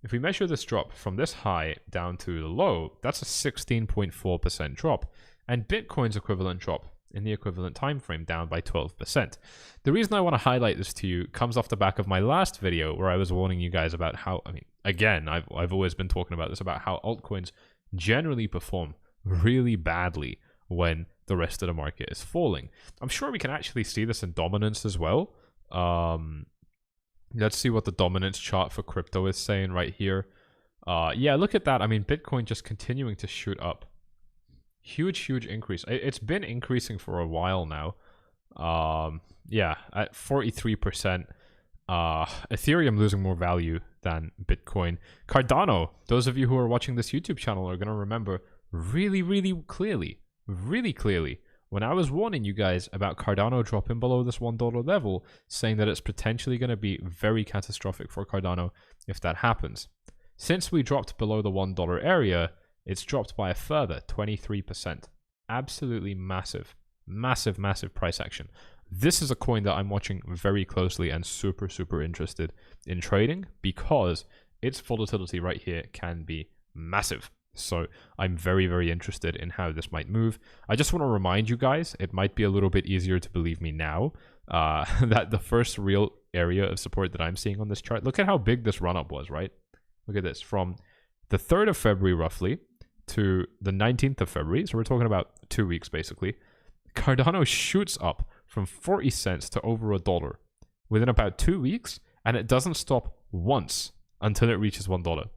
If we measure this drop from this high down to the low, that's a 16.4% drop. And Bitcoin's equivalent drop in the equivalent time frame down by 12%. The reason I want to highlight this to you comes off the back of my last video where I was warning you guys about how, I mean, again, I've always been talking about this, about how altcoins generally perform really badly when the rest of the market is falling. I'm sure we can actually see this in dominance as well. Let's see what the dominance chart for crypto is saying right here. Yeah, look at that. I mean, Bitcoin just continuing to shoot up. Huge increase. It's been increasing for a while now. Yeah, at 43%. Ethereum losing more value than Bitcoin. Cardano, those of you who are watching this YouTube channel are going to remember really clearly when I was warning you guys about Cardano dropping below this $1 level, saying that it's potentially going to be very catastrophic for Cardano if that happens. Since we dropped below the $1 area, it's dropped by a further 23%. Absolutely massive, massive, massive price action. This is a coin that I'm watching very closely and super, super interested in trading because its volatility right here can be massive. So I'm very, very interested in how this might move. I just want to remind you guys, it might be a little bit easier to believe me now that the first real area of support that I'm seeing on this chart, look at how big this run up was, right? Look at this, from the 3rd of February roughly to the 19th of February. So we're talking about 2 weeks basically. Cardano shoots up from 40 cents to over $1 within about 2 weeks, and it doesn't stop once until it reaches $1.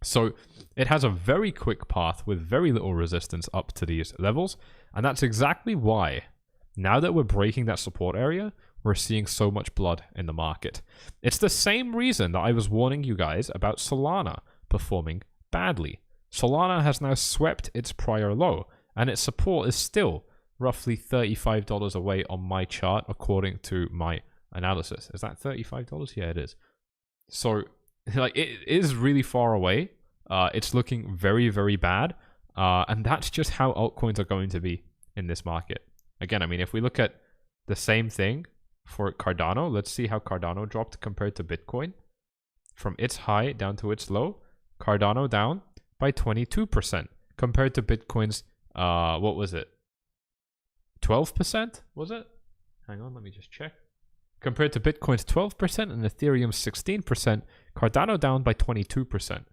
So it has a very quick path with very little resistance up to these levels, and that's exactly why now that we're breaking that support area, we're seeing so much blood in the market. It's the same reason that I was warning you guys about Solana performing badly. Solana has now swept its prior low, and its support is still roughly $35 away on my chart according to my analysis. Is that $35? Yeah, it is. So like, it is really far away. It's looking very, very bad. And that's just how altcoins are going to be in this market. Again, I mean, if we look at the same thing for Cardano, let's see how Cardano dropped compared to Bitcoin. From its high down to its low, Cardano down by 22% compared to Bitcoin's, what was it? 12%? Was it? Hang on, let me just check. Compared to Bitcoin's 12% and Ethereum's 16%, Cardano down by 22%.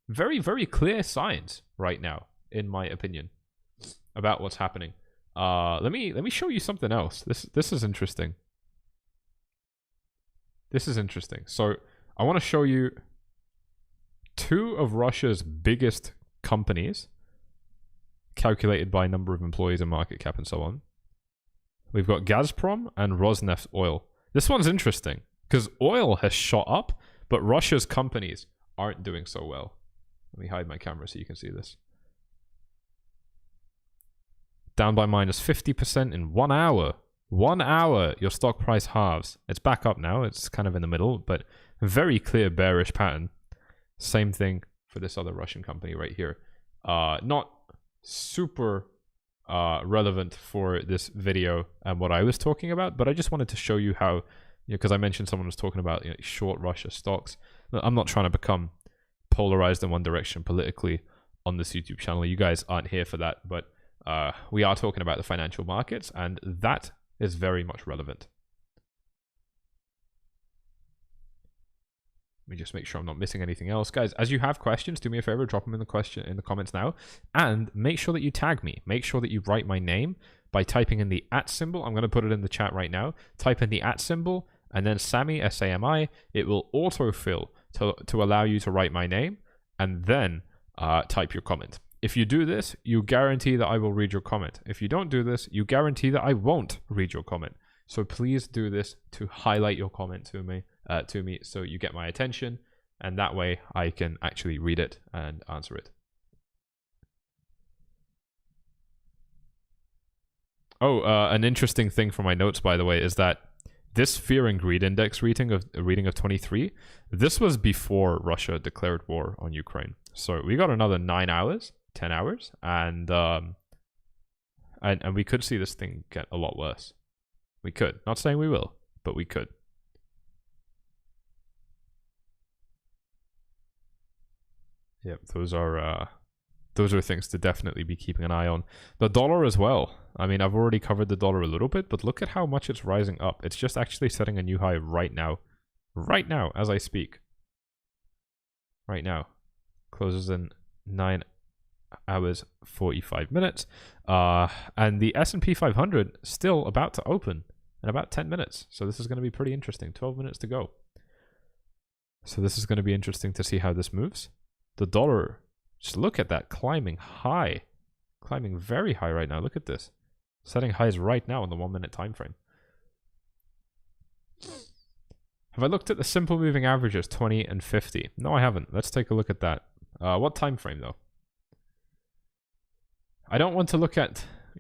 Very, very clear signs right now, in my opinion, about what's happening. Let me show you something else. This is interesting. This is interesting. So I want to show you two of Russia's biggest companies, calculated by number of employees and market cap and so on. We've got Gazprom and Rosneft Oil. This one's interesting because oil has shot up, but Russia's companies aren't doing so well. Let me hide my camera so you can see this. Down by minus 50% in 1 hour. 1 hour, your stock price halves. It's back up now. It's kind of in the middle, but very clear bearish pattern. Same thing for this other Russian company right here. Not super relevant for this video and what I was talking about, but I just wanted to show you how, because I mentioned someone was talking about short Russia stocks. I'm not trying to become polarized in one direction politically on this YouTube channel. You guys aren't here for that, but we are talking about the financial markets, and that is very much relevant. Let me just make sure I'm not missing anything else. Guys, as you have questions, do me a favor, drop them in the comments now, and make sure that you tag me. Make sure that you write my name by typing in the @ symbol. I'm going to put it in the chat right now. Type in the @ symbol and then Sami, S-A-M-I. It will autofill to allow you to write my name, and then type your comment. If you do this, you guarantee that I will read your comment. If you don't do this, you guarantee that I won't read your comment. So please do this to highlight your comment to me so you get my attention, and that way I can actually read it and answer it. Oh, an interesting thing from my notes, by the way, is that this fear and greed index reading of 23, this was before Russia declared war on Ukraine. So we got another 9 hours, 10 hours, and we could see this thing get a lot worse. We could. Not saying we will, but we could. Yep, those are things to definitely be keeping an eye on. The dollar as well. I mean, I've already covered the dollar a little bit, but look at how much it's rising up. It's just actually setting a new high right now. Right now, as I speak. Right now. Closes in 9 hours, 45 minutes. And the S&P 500 still about to open in about 10 minutes. So this is going to be pretty interesting. 12 minutes to go. So this is going to be interesting to see how this moves. The dollar, just look at that, climbing high. Climbing very high right now. Look at this. Setting highs right now in the 1 minute time frame. Have I looked at the simple moving averages, 20 and 50? No, I haven't. Let's take a look at that. What time frame though? I don't want to look at,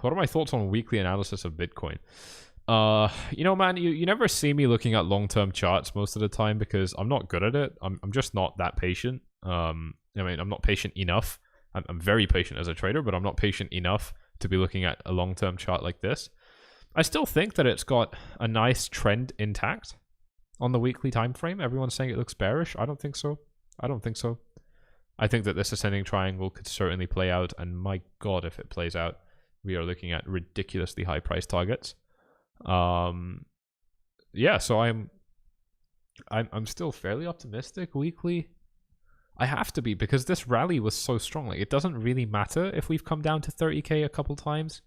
What are my thoughts on weekly analysis of Bitcoin? You know, man, you never see me looking at long-term charts most of the time because I'm not good at it. I'm just not that patient. I mean, I'm not patient enough. I'm very patient as a trader, but I'm not patient enough to be looking at a long-term chart like this. I still think that it's got a nice trend intact on the weekly time frame. Everyone's saying it looks bearish. I don't think so. I don't think so. I think that this ascending triangle could certainly play out, and my god, if it plays out, we are looking at ridiculously high price targets. Yeah, so I'm still fairly optimistic weekly. I have to be, because this rally was so strong. Like, it doesn't really matter if we've come down to 30k a couple times.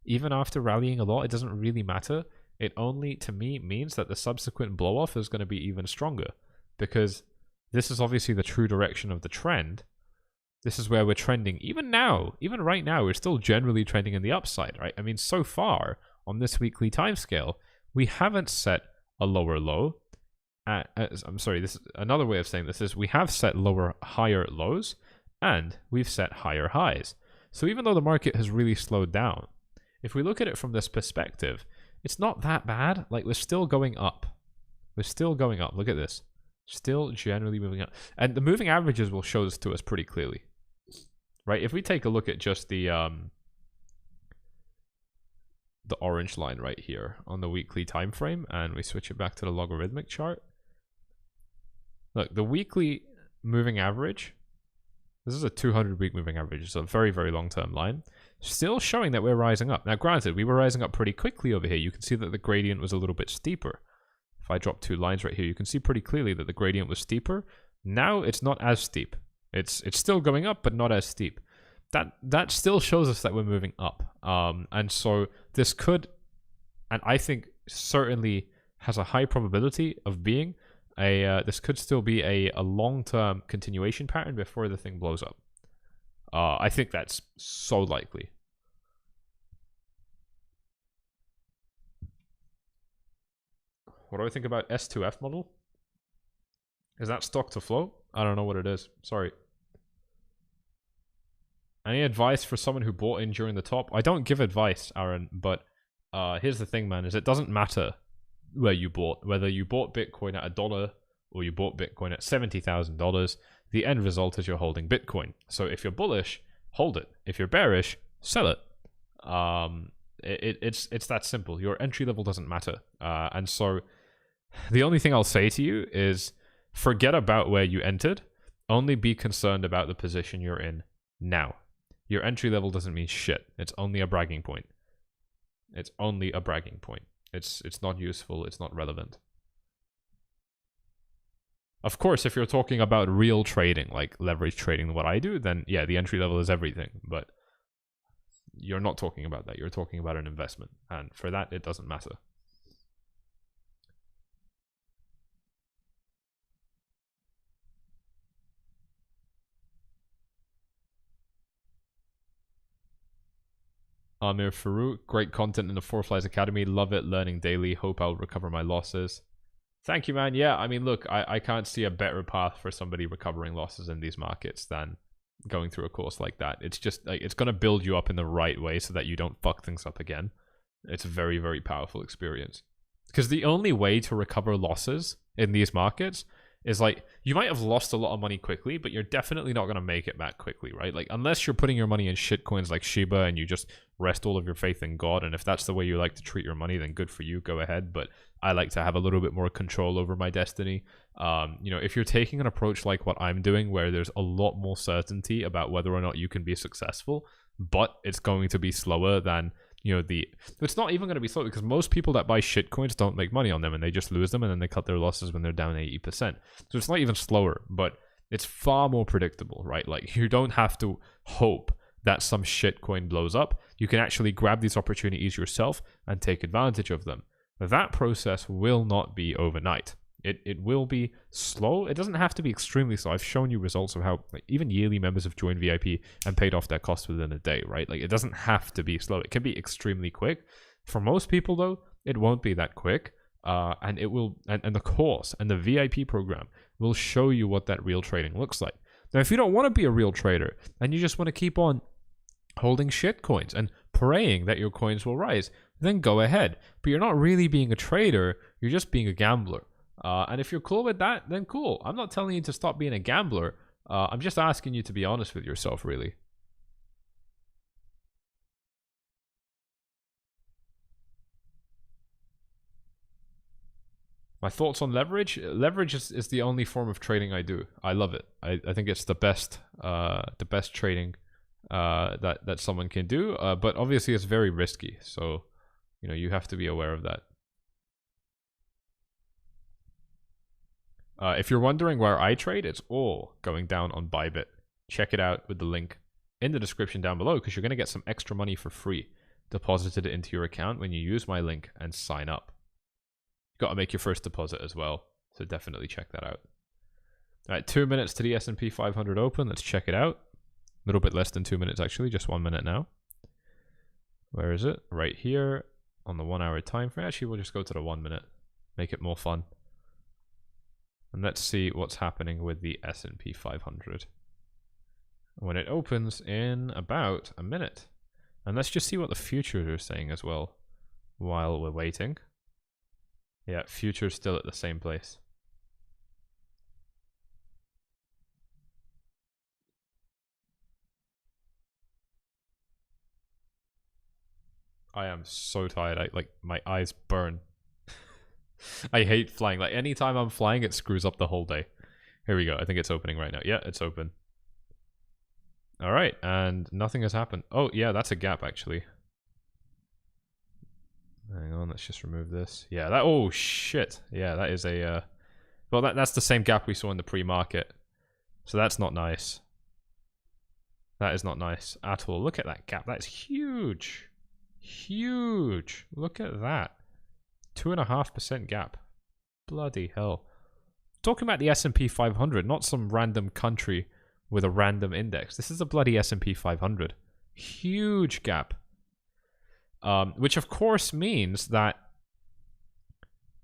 Even after rallying a lot, it doesn't really matter. It only, to me, means that the subsequent blow-off is going to be even stronger, because this is obviously the true direction of the trend. This is where we're trending. Even now, even right now, we're still generally trending in the upside, right? I mean, so far on this weekly timescale, we haven't set a lower low. I'm sorry, this is another way of saying this is we have set higher lows, and we've set higher highs. So even though the market has really slowed down, if we look at it from this perspective, it's not that bad. Like, we're still going up. We're still going up. Look at this. Still generally moving up. And the moving averages will show this to us pretty clearly. Right? If we take a look at just the orange line right here on the weekly time frame, and we switch it back to the logarithmic chart. Look, the weekly moving average, this is a 200-week moving average. It's a very, very long-term line. Still showing that we're rising up. Now, granted, we were rising up pretty quickly over here. You can see that the gradient was a little bit steeper. If I drop two lines right here, you can see pretty clearly that the gradient was steeper. Now, it's not as steep. It's still going up, but not as steep. That still shows us that we're moving up. And so this could, and I think certainly has a high probability of being this could still be a long-term continuation pattern before the thing blows up. I think that's so likely. What do I think about S2F model? Is that stock to flow? I don't know what it is. Sorry. Any advice for someone who bought in during the top? I don't give advice, Aaron, but here's the thing, man, is it doesn't matter where you bought. Whether you bought Bitcoin at $1 or you bought Bitcoin at $70,000, the end result is you're holding Bitcoin. So if you're bullish, hold it. If you're bearish, sell it. It's that simple. Your entry level doesn't matter. And so the only thing I'll say to you is forget about where you entered. Only be concerned about the position you're in now. Your entry level doesn't mean shit. It's only a bragging point. It's only a bragging point. It's not useful. It's not relevant. Of course, if you're talking about real trading, like leverage trading, what I do, then yeah, the entry level is everything. But you're not talking about that. You're talking about an investment. And for that, it doesn't matter. 𝗪𝗙𝗡, great content in the Four Flies Academy. Love it. Learning daily. Hope I'll recover my losses. Thank you, man. Yeah, I mean, look, I can't see a better path for somebody recovering losses in these markets than going through a course like that. It's just like, it's going to build you up in the right way so that you don't fuck things up again. It's a very, very powerful experience. Because the only way to recover losses in these markets is like, you might have lost a lot of money quickly, but you're definitely not going to make it back quickly, right? Like, unless you're putting your money in shit coins like Shiba and you just rest all of your faith in God, and if that's the way you like to treat your money, then good for you, go ahead. But I like to have a little bit more control over my destiny. You know, if you're taking an approach like what I'm doing, where there's a lot more certainty about whether or not you can be successful, but it's going to be slower than, you know, it's not even going to be slow, because most people that buy shit coins don't make money on them, and they just lose them, and then they cut their losses when they're down 80%. So it's not even slower, but it's far more predictable, right? Like, you don't have to hope that some shit coin blows up. You can actually grab these opportunities yourself and take advantage of them. That process will not be overnight. It will be slow. It doesn't have to be extremely slow. I've shown you results of how, like, even yearly members have joined VIP and paid off their costs within a day, right? Like, it doesn't have to be slow. It can be extremely quick. For most people, though, it won't be that quick. And it will, and the course and the VIP program will show you what that real trading looks like. Now, if you don't want to be a real trader and you just want to keep on holding shit coins and praying that your coins will rise, then go ahead. But you're not really being a trader, you're just being a gambler. And if you're cool with that, then cool. I'm not telling you to stop being a gambler. I'm just asking you to be honest with yourself, really. My thoughts on leverage? Leverage is the only form of trading I do. I love it. I think it's the best trading that someone can do. But obviously it's very risky. So, you know, you have to be aware of that. If you're wondering where I trade, it's all going down on Bybit. Check it out with the link in the description down below, because you're going to get some extra money for free deposited into your account when you use my link and sign up. Got to make your first deposit as well, so definitely check that out. All right, 2 minutes to the S&P 500 open. Let's check it out. A little bit less than 2 minutes, actually, just 1 minute now. Where is it? Right here on the 1 hour time frame. Actually, we'll just go to the 1 minute, make it more fun. And let's see what's happening with the S&P 500 when it opens in about a minute. And let's just see what the futures are saying as well while we're waiting. Yeah, futures still at the same place. I am so tired. My eyes burn. I hate flying. Like, anytime I'm flying, it screws up the whole day. Here we go. I think it's opening right now. Yeah, it's open. All right, and nothing has happened. Oh, yeah, that's a gap, actually. Hang on, let's just remove this. Yeah, that... Oh, shit. Yeah, that is a... Well, that's the same gap we saw in the pre-market. So that's not nice. That is not nice at all. Look at that gap. That is huge. Huge. Look at that. 2.5% gap. Bloody hell. Talking about the S&P 500, not some random country with a random index. This is a bloody S&P 500. Huge gap. Which of course means that,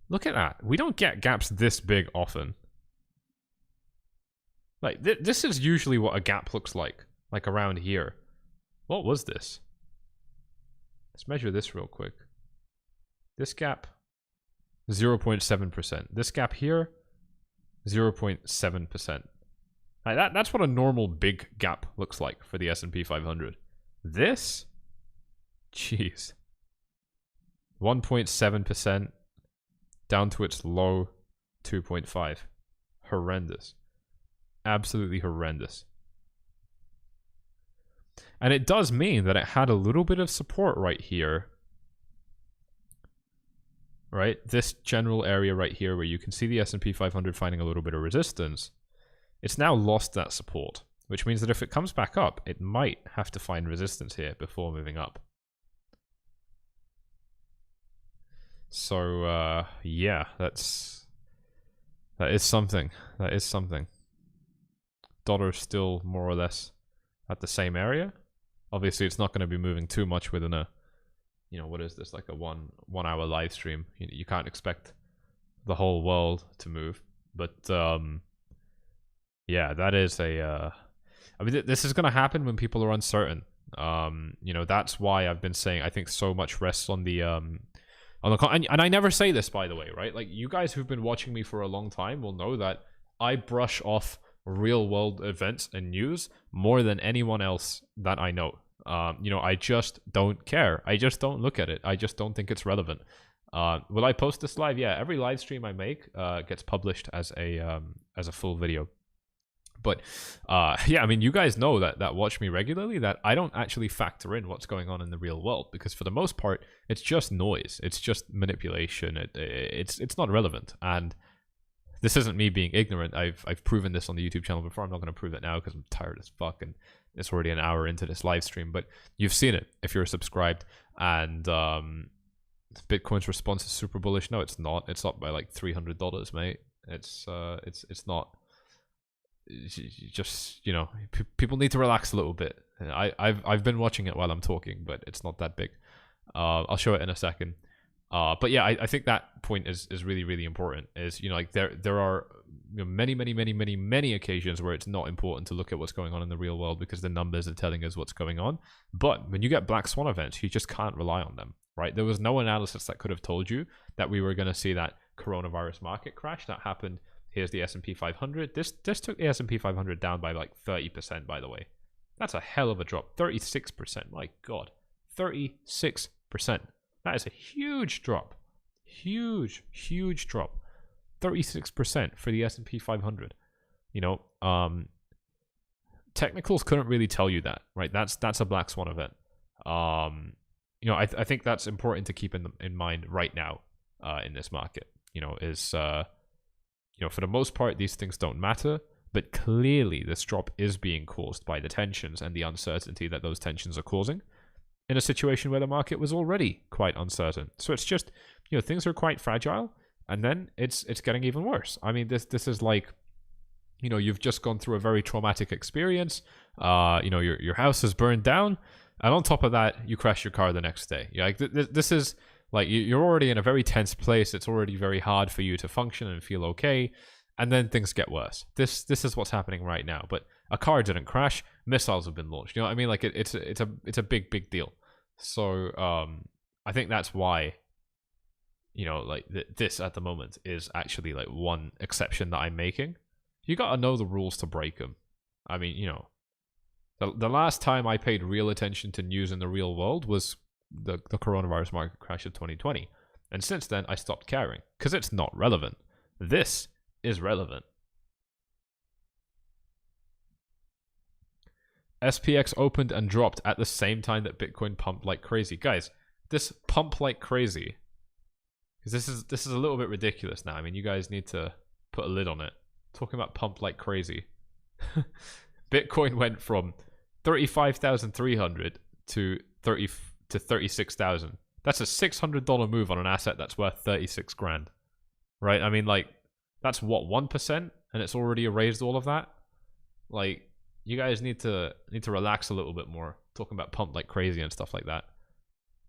look at that. We don't get gaps this big often. Like, this is usually what a gap looks like around here. What was this? Let's measure this real quick. This gap, 0.7%. This gap here, 0.7%. Like that's what a normal big gap looks like for the S&P 500. This, jeez, 1.7% down to its low 2.5. Horrendous. Absolutely horrendous. And it does mean that it had a little bit of support right here. Right? This general area right here where you can see the S&P 500 finding a little bit of resistance. It's now lost that support, which means that if it comes back up, it might have to find resistance here before moving up. So, yeah, that is something. That is something. Dollar is still more or less at the same area. Obviously, it's not going to be moving too much within a, you know, what is this, like a one hour live stream. You can't expect the whole world to move. But, yeah, that is a, I mean, this is going to happen when people are uncertain. You know, that's why I've been saying I think so much rests on the, and I never say this, by the way, right? Like, you guys who've been watching me for a long time will know that I brush off real world events and news more than anyone else that I know. You know, I just don't care. I just don't look at it. I just don't think it's relevant. Will I post this live? Yeah, every live stream I make gets published as a full video. But yeah, I mean, you guys know that watch me regularly that I don't actually factor in what's going on in the real world, because for the most part, it's just noise. It's just manipulation. It's not relevant. And this isn't me being ignorant. I've proven this on the YouTube channel before. I'm not going to prove it now because I'm tired as fuck and it's already an hour into this live stream. But you've seen it if you're subscribed. And Bitcoin's response is super bullish. No, it's not. It's up by like $300, mate. It's not. Just, you know, people need to relax a little bit. I've been watching it while I'm talking, but it's not that big. I'll show it in a second. But yeah, I think that point is really, really important. Is, you know, like there are, you know, many occasions where it's not important to look at what's going on in the real world because the numbers are telling us what's going on. But when you get black swan events, you just can't rely on them, right? There was no analysis that could have told you that we were going to see that coronavirus market crash that happened. Here's the S&P 500. This took the S&P 500 down by like 30%, by the way. That's a hell of a drop. 36%. My God. 36%. That is a huge drop. Huge drop. 36% for the S&P 500. You know, technicals couldn't really tell you that, right? That's a black swan event. You know, I think that's important to keep in mind right now in this market. You know, you know, for the most part, these things don't matter, but clearly this drop is being caused by the tensions and the uncertainty that those tensions are causing in a situation where the market was already quite uncertain. So it's just, you know, things are quite fragile, and then it's getting even worse. I mean, this is like, you know, you've just gone through a very traumatic experience. You know, your house is burned down, and on top of that, you crash your car the next day. Yeah, like this is like you're already in a very tense place. It's already very hard for you to function and feel okay, and then things get worse. This is what's happening right now. But a car didn't crash. Missiles have been launched. You know what I mean? Like it's a big deal. So I think that's why, you know, like this at the moment is actually like one exception that I'm making. You got to know the rules to break them. I mean, you know, the last time I paid real attention to news in the real world was the coronavirus market crash of 2020. And since then, I stopped caring because it's not relevant. This is relevant. SPX opened and dropped at the same time that Bitcoin pumped like crazy. Guys, this pump like crazy, because this is a little bit ridiculous now. I mean, you guys need to put a lid on it. Talking about pump like crazy. Bitcoin went from 35,300 to 36,000. That's a $600 move on an asset that's worth 36 grand. Right? I mean, like, that's what, 1%, and it's already erased all of that. Like, you guys need to relax a little bit more, talking about pump like crazy and stuff like that.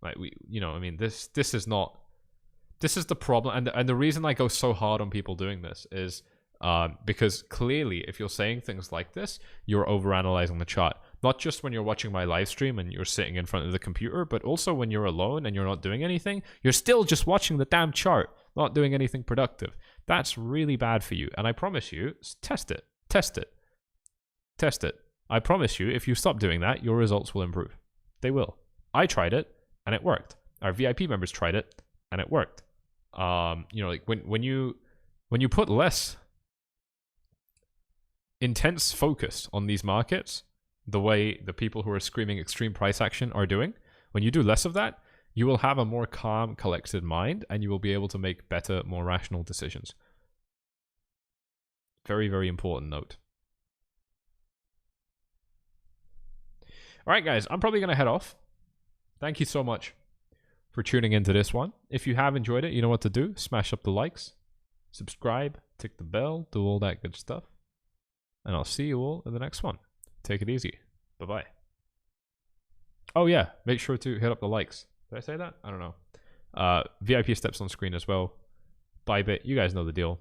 Like, you know, I mean, this is not, this is the problem, and the reason I go so hard on people doing this is because clearly, if you're saying things like this, you're overanalyzing the chart. Not just when you're watching my live stream and you're sitting in front of the computer, but also when you're alone and you're not doing anything, you're still just watching the damn chart, not doing anything productive. That's really bad for you. And I promise you, test it. I promise you, if you stop doing that, your results will improve. They will. I tried it and it worked. Our VIP members tried it and it worked. You know, like when you put less intense focus on these markets, the way the people who are screaming extreme price action are doing, when you do less of that, you will have a more calm, collected mind, and you will be able to make better, more rational decisions. Very, very important note. All right, guys, I'm probably going to head off. Thank you so much for tuning into this one. If you have enjoyed it, you know what to do. Smash up the likes, subscribe, tick the bell, do all that good stuff. And I'll see you all in the next one. Take it easy. Bye-bye. Oh, yeah. Make sure to hit up the likes. Did I say that? I don't know. VIP steps on screen as well. Bybit. You guys know the deal.